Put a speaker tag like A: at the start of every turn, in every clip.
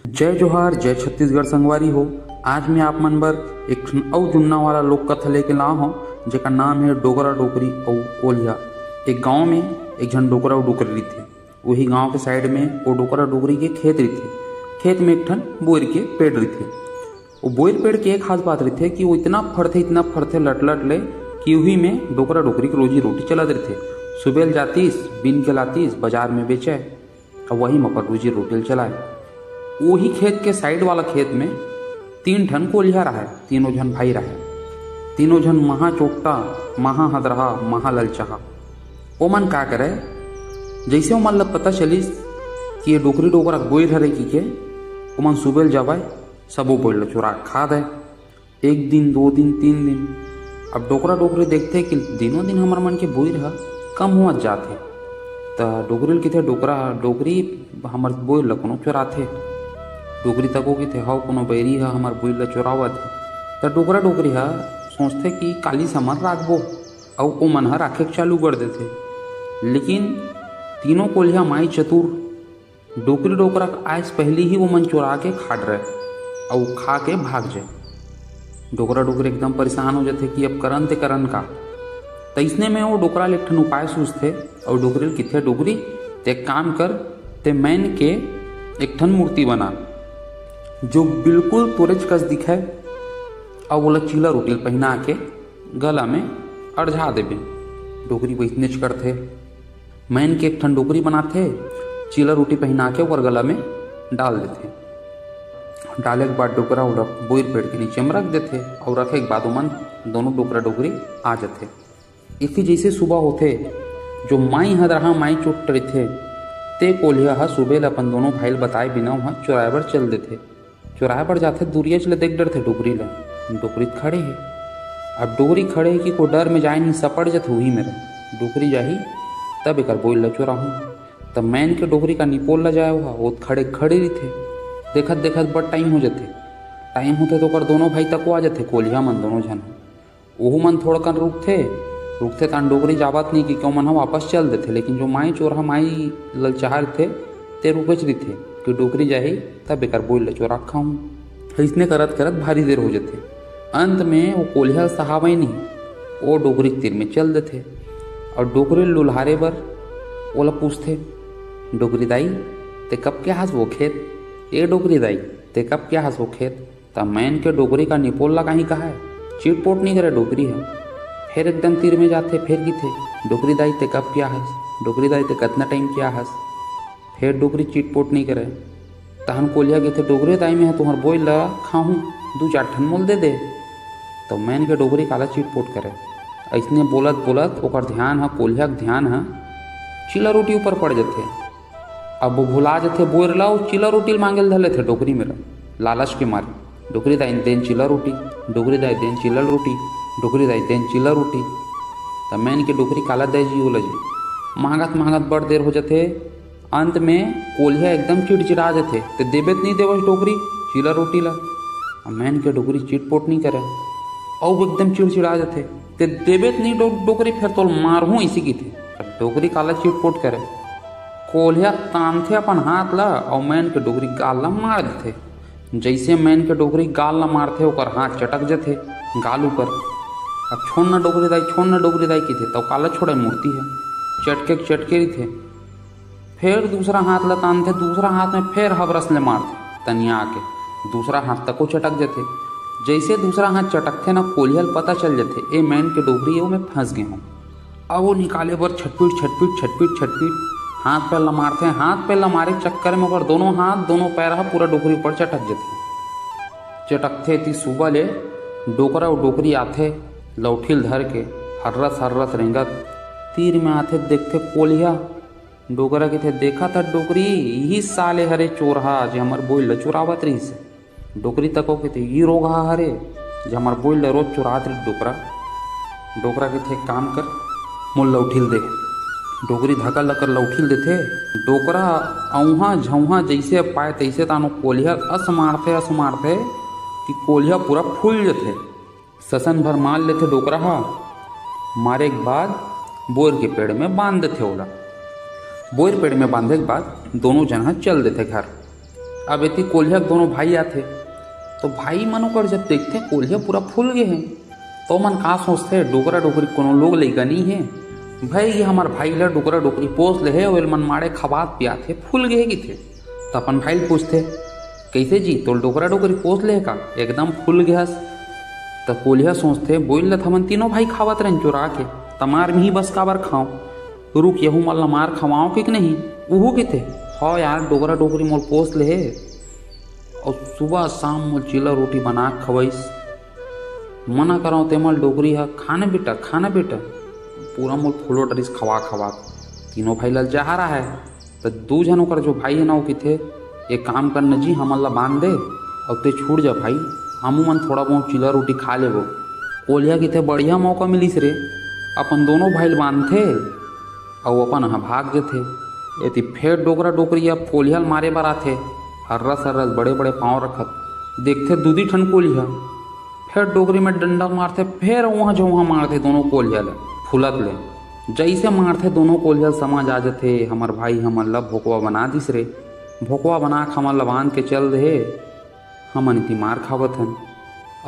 A: जय जोहार जय छत्तीसगढ़ संगवारी हो। आज मैं आप मन बर एक अउ जुन्ना वाला लोक कथा लेके लाओ हूँ जेका नाम है डोगरा डोकरी और कोलिया। एक गांव में एक जन डोकरा और डोकरी रही। वही गांव के साइड में वो डोकरा डोकरी के खेत रही। खेत में एक ठन बोर के पेड़ रही। वो बोर पेड़ के एक खास बात रही कि वो इतना फड़ते लट लट ले कि वही में डोकरा डोकरी की रोजी रोटी चला रहे। सुबह जातीस बिन के लातीस बाजार में बेचे और वही मपर रोजी रोटी चलाए। वही खेत के साइड वाला खेत में 3 ठन कोलिया रहा। तीनों जन भाई रहे। तीनों जन महा चोट्टा महा हदरहा महा ललचाहा। ओ मन का करे जैसे मन ल पता चलिस कि ये डोकरी डोकरा गोई हरे की ओ मन सुबह जावे सबो बोल लो चुरा खा दे। 1 दिन 2 दिन 3 दिन अब डोकरा डोकरी देखते कि दिनों दिन हमार मन के बोई रहा कम हुआ जाते। तो डोकरी किथे डोकरा डोकरी हमार बोई ल कोनो चुराथे। डोकरी तको कि थे हाउ कोनो बैरी है हमार बोई ल चुरावत है। तो डोकरा डोकरी है सोचते कि काली समर राखबो और ओ मन राखे चालू कर देते। लेकिन तीनों कोलिया माई चतुर डोकरी डोकरा आज पहले ही वो मन चुरा के खाट रहे और खा के भाग जाए। डोकरा डोकरी एकदम परेशान हो जाते कि अब करन का। तो इसने में वो डोकरा एक ठन उपाय सूझते और डोकरी किथे डोकरी ते काम कर ते मैन के एक ठन मूर्ति बना जो बिल्कुल तुरज कस दिखे और बोला चीला रोटी पहना के गला में अड़झा देवे। डोकरी वैसने करते मैन के एक ठन डोकरी बनाते चीला रोटी पहना के और गला में डाल देते। डाले के बाद डोकरा बोर पेड़ के नीचे में रख देते और रखे के बाद मन दोनों डोकरा डोकरी आ जाते। इसी जैसे सुबह होते जो माई हदरहा माई चोट रहे ते कोलिया हा सुबह अपन दोनों भाई बताए बिना वहाँ चौराहे पर चल देते। चौराहे पर जाते दूरिया चले देख डरते डोकरी ला। डोकरी खड़े है। अब डोकरी खड़े है कि कोई डर में जाए नहीं सपड़ जाते हुई मेरा डोकरी जाही तब एक बोल ला चोराहूँ। तब मैन के डोकरी का निपोल ला जाए वो खड़े रही थे। देखत बड़ टाइम हो जाते। टाइम होते तो कर दोनों भाई तक आ जाते कोलिया मन दोनों जन। वहू मन थोड़ा कन रुकते तान डोकरी जावत नहीं कि क्यों मन वापस चल देते। लेकिन जो माई चोरा माई ललचार थे ते रुकच रही थे कि डोकरी जाही तब एक बोल ले चोरा खाऊँ। इसने करत भारी देर हो जाते। अंत में वो कोलिया सहावे नहीं वो डोकरी तीर में चल देते और डोकरी लुल्हारे बर ओला पूछते डोकरी दाई ते कब क्या हंस वो खेत। ए डोकरी दाई ते कब क्या हंस वो खेत। तब मैन के डोकरी का निपोल ला कहीं कहा है चीट पोट नहीं करे डोकरी है। फिर एकदम तीर में जाते फिर की थे डोकरी दाई ते कब क्या हंस। डोकरी दाई ते कितना टाइम क्या हंस। फिर डोकरी चीट पोट नहीं करे। तहन कोलिया के थे डोकरी दाई में है तुम्हार बोई ला खाऊँ 2-4 ठन मोल दे। तो मैन के डोकरी काला चीट पोट करे। ऐसने बोलत ओकर ध्यान है कोलिया के ध्यान है चीला रोटी ऊपर पड़ जाते। अब वो भुला जाते बोर ला चीला रोटी मांगे धले थे डोकरी मेरा लालच के मारे। डोकरी दाई देन चीला रोटी डोकरी दाई देन चीला रोटी डोकरी दाई देन चीला रोटी। तब मैन के डोकरी काला दे जी बोला जी महंगत बड़ देर हो जाते। अंत में कोलिया एकदम चिड़चिड़ा जाते तो देबेत नहीं देवस डोकरी चीला रोटी ला। मैन के डोकरी चिटपोट नहीं करे और वो एकदम चिड़चिड़ा जाते ते देबेत नहीं डोकरी फिर तो मारहूँ इसी की थे। डोकरी काला चिटपोट करे कोलिया तानथे अपन हाथ ला और मैन के डोकरी गाल ला मार देते। जैसे मैन के डोकरी गाल ला मारते ओकर हाथ चटक जाते गाल ऊपर। अब छोड़ना डोकरी दाई की थे तो काला छोड़े मूर्ति है चटके ही थे। फिर दूसरा हाथ ला तानते दूसरा हाथ में फिर हबरस ले मारते तनिया आके दूसरा हाथ तक को चटक जाते। जैसे दूसरा हाथ चटकते ना कोलिया पता चल जाते ए मैन के डोकरी है मैं फंस गए हूँ। अब वो निकाले पर छटपीट हाथ पैर ला मारते हैं। हाथ पैर ला मारे चक्कर में और दोनों हाथ दोनों पैर पूरा डोकरी ऊपर चटक जाते। चटकते थी सुबह ले डोकरा और डोकरी आते लौठिल धर के हर्रस रेंगत तीर में आते देखते कोलिया डोकरा के थे देखा था डोकरी यही साले हरे चोरहा जे हमार बोल ल चुरावत रही से। डोकरी तको के थे ये रोग हरे जे हमार बोल ल रोज चुरात रही डोकरा के थे काम कर मुल लौठिल दे। डोकरी धक्का लकर लौठिल देते। डोकरा औहा झौहा जैसे पाए तैसे तानो कोलिया अस मारते कि कोलिया पूरा फूल जाते। ससन भर मार लेते डोकरा मारे के बाद बोर के पेड़ में बांध देते ओला। बोर पेड़ में बांधे के बाद दोनों जना चल देते घर। अब इतनी कोल्हिया दोनों भाई आते तो भाई मनो कर जब देखते कोल्हिया पूरा फूल गए हैं तो मन कहाँ सोचते डोकरा डोकरी कोनो लोग लेगा नहीं है भाई ये हमार भाई ला डोकरा डोकरी पोस ले है और मन मारे खबात पिया थे फूल गए कि थे तो अपन भाई पूछते कैसे जी तो डोकरा डोकरी पोस ले का एकदम फूल गया। तो कोल्हिया सोचते बोल ल थमन तीनों भाई खावत रहे चुरा के तमार में ही बस काबर खाओ रुक यहू मल्ला मार खवाओ कि नहीं उहू के थे हाँ यार डोकरा डोकरी मोल पोस ले है और सुबह शाम मोल चिला रोटी बना खवाइस मना कराओ तेमल डोकरी है खाना बेटा पूरा मोल फूलो डरिस खवा तीनों भाई लल जा रहा है। तो दू जन ओकर जो भाई है ना वो कि थे एक काम करना जी हमला बांध दे और ते छूट जा भाई हमू मन थोड़ा बहुत चिला रोटी खा ले वो कोल्हिया की थे बढ़िया मौका मिलिस रे अपन दोनों भाई बांधते और अपन हाँ भाग जेथे यदि फेर डोकरा डोकरी अब कोल्हिया मारे बर आथे हर्रस बड़े बड़े पाँव रखत देखते दूधी ठन कोल्हिया फिर डोकरी में डंडा मारते फिर वहाँ जो वहाँ मारते दोनों कोल्हिया ले फुलत ले जैसे मारते दोनों कोल्हिया समझ आ जाते हमार भाई हमन ला भोकवा बना दिस रे भोकवा बना के हमन ला बांध के चल रहे हमन इतनी मार खावत हन।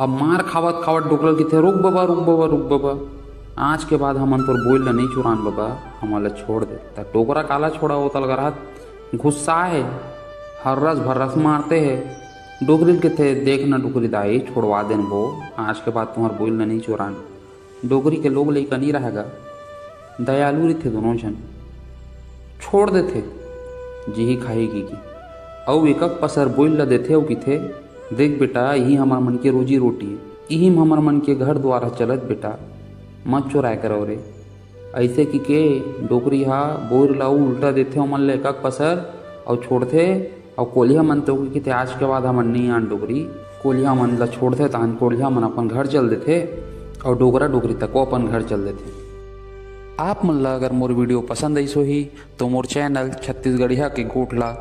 A: अब मार खावत खावत डोकरल की थे रुक बाबा आज के बाद हमन तोर बोल ला नहीं चुरान बाबा हमन ला छोड़ दे। त डोकरा काला छोड़ा हो तल गरहत गुस्सा है हर्रस भर्रस मारते है डोकरिल के थे देखना डोकरी दाई छोड़वा देन वो आज के बाद तुम्हार बोल ला नहीं चुरान। डोकरी के लोग लेकर नहीं रहेगा दयालु थे दोनों जन छोड़ देते जी ही खाएगी की और एक पसर बोल ला देते हो कि थे देख बेटा यही हमार मन के रोजी रोटी है यही हमार मन के घर द्वारा चलत बेटा मत चुराए करो रे ऐसे कि के डोकरी हा बोर लाऊ उल्टा देते हो मन ले एक पसर और छोड़ते और कोल्हिया मन तो कि थे आज के बाद हमन नहीं आन डोकरी कोल्हिया मन ला छोड़ते तहन कोल्हिया मन अपन घर चल देते और डोकरा डोकरी तक वो अपन घर चल देते। आप मन ला अगर मोर वीडियो पसंद आई सो ही तो मोर चैनल छत्तीसगढ़िया के गोठ ला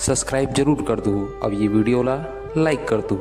A: सब्सक्राइब जरूर कर दू अब ये वीडियो ला लाइक कर दू।